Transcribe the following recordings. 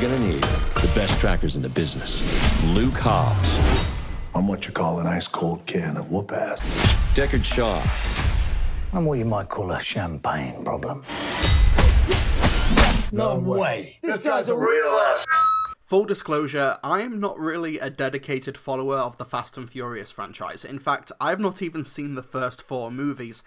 We're gonna need the best trackers in the business. Luke Hobbs. I'm what you call an ice-cold can of whoop-ass. Deckard Shaw. I'm what you might call a champagne problem. No way. This guy's a real ass. Full disclosure, I am not really a dedicated follower of the Fast and Furious franchise. In fact, I've not even seen the first 4 movies.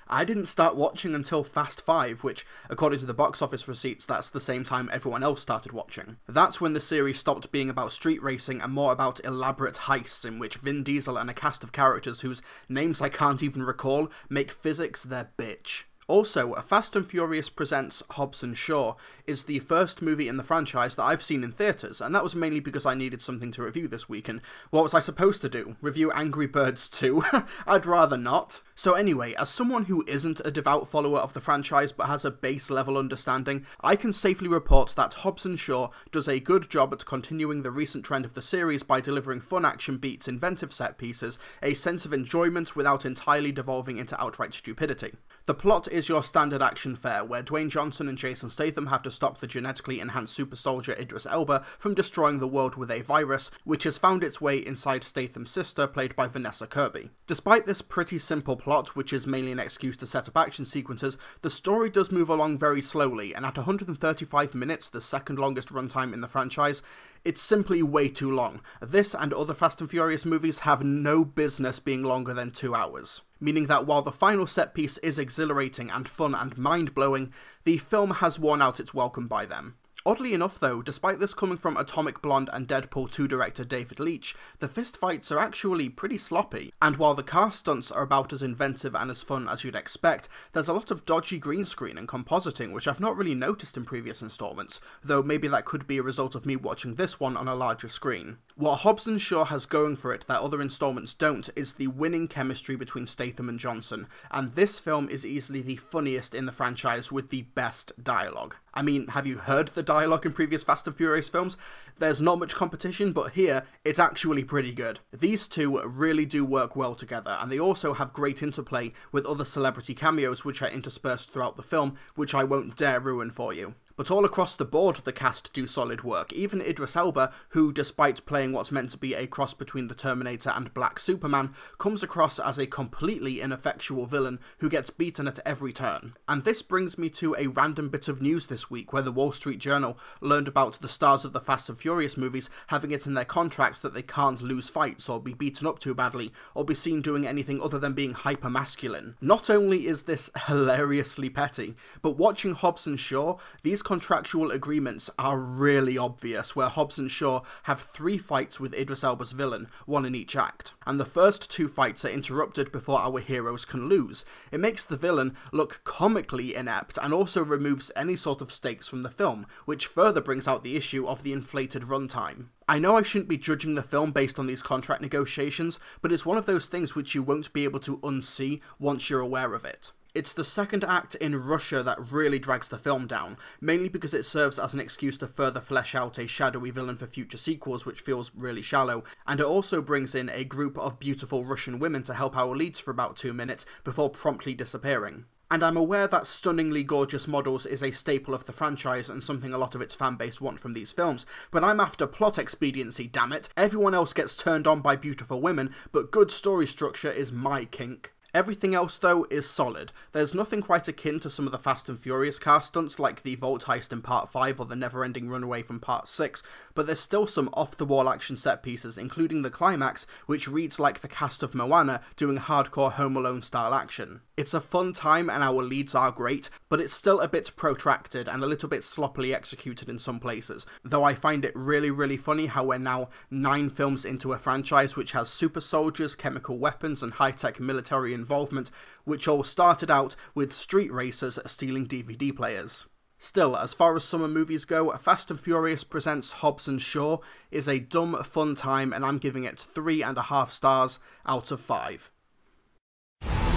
I didn't start watching until Fast 5, which, according to the box office receipts, that's the same time everyone else started watching. That's when the series stopped being about street racing and more about elaborate heists in which Vin Diesel and a cast of characters whose names I can't even recall make physics their bitch. Also, Fast and Furious Presents Hobbs Shaw is the first movie in the franchise that I've seen in theatres, and that was mainly because I needed something to review this week, and what was I supposed to do? Review Angry Birds 2? I'd rather not. So anyway, as someone who isn't a devout follower of the franchise but has a base level understanding, I can safely report that Hobbs Shaw does a good job at continuing the recent trend of the series by delivering fun action beats, inventive set pieces, a sense of enjoyment without entirely devolving into outright stupidity. The plot is your standard action fare, where Dwayne Johnson and Jason Statham have to stop the genetically enhanced super soldier Idris Elba from destroying the world with a virus, which has found its way inside Statham's sister, played by Vanessa Kirby. Despite this pretty simple plot, which is mainly an excuse to set up action sequences, the story does move along very slowly, and at 135 minutes, the second longest runtime in the franchise, it's simply way too long. This and other Fast and Furious movies have no business being longer than 2 hours. Meaning that while the final set piece is exhilarating and fun and mind-blowing, the film has worn out its welcome by then. Oddly enough though, despite this coming from Atomic Blonde and Deadpool 2 director David Leitch, the fistfights are actually pretty sloppy, and while the car stunts are about as inventive and as fun as you'd expect, there's a lot of dodgy green screen and compositing which I've not really noticed in previous installments, though maybe that could be a result of me watching this one on a larger screen. What Hobbs Shaw has going for it that other installments don't is the winning chemistry between Statham and Johnson, and this film is easily the funniest in the franchise with the best dialogue. I mean, have you heard the dialogue in previous Fast and Furious films? There's not much competition, but here, it's actually pretty good. These two really do work well together, and they also have great interplay with other celebrity cameos which are interspersed throughout the film, which I won't dare ruin for you. But all across the board, the cast do solid work. Even Idris Elba, who, despite playing what's meant to be a cross between the Terminator and Black Superman, comes across as a completely ineffectual villain who gets beaten at every turn. And this brings me to a random bit of news this week, where the Wall Street Journal learned about the stars of the Fast and Furious movies having it in their contracts that they can't lose fights, or be beaten up too badly, or be seen doing anything other than being hyper-masculine. Not only is this hilariously petty, but watching Hobbs and Shaw, these contractual agreements are really obvious, where Hobbs and Shaw have 3 fights with Idris Elba's villain, 1 in each act, and the first 2 fights are interrupted before our heroes can lose. It makes the villain look comically inept, and also removes any sort of stakes from the film, which further brings out the issue of the inflated runtime. I know I shouldn't be judging the film based on these contract negotiations, but it's one of those things which you won't be able to unsee once you're aware of it. It's the second act in Russia that really drags the film down, mainly because it serves as an excuse to further flesh out a shadowy villain for future sequels, which feels really shallow, and it also brings in a group of beautiful Russian women to help our leads for about 2 minutes before promptly disappearing. And I'm aware that stunningly gorgeous models is a staple of the franchise and something a lot of its fanbase want from these films, but I'm after plot expediency, damn it. Everyone else gets turned on by beautiful women, but good story structure is my kink. Everything else, though, is solid. There's nothing quite akin to some of the Fast and Furious car stunts, like the Vault Heist in Part 5 or the never-ending runaway from Part 6, but there's still some off-the-wall action set pieces, including the climax, which reads like the cast of Moana doing hardcore Home Alone-style action. It's a fun time and our leads are great, but it's still a bit protracted and a little bit sloppily executed in some places, though I find it really funny how we're now 9 films into a franchise which has super soldiers, chemical weapons, and high-tech military involvement, which all started out with street racers stealing DVD players. Still, as far as summer movies go, Fast and Furious Presents Hobbs and Shaw is a dumb, fun time, and I'm giving it 3.5 stars out of 5.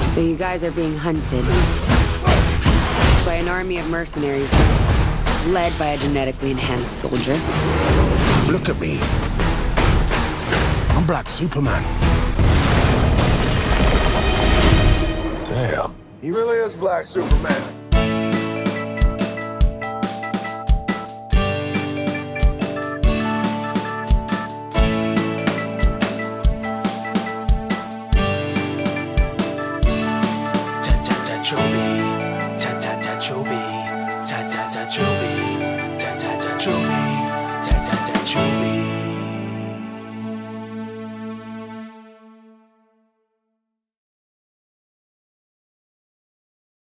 So you guys are being hunted by an army of mercenaries led by a genetically enhanced soldier. Look at me. I'm Black Superman. Damn. He really is Black Superman.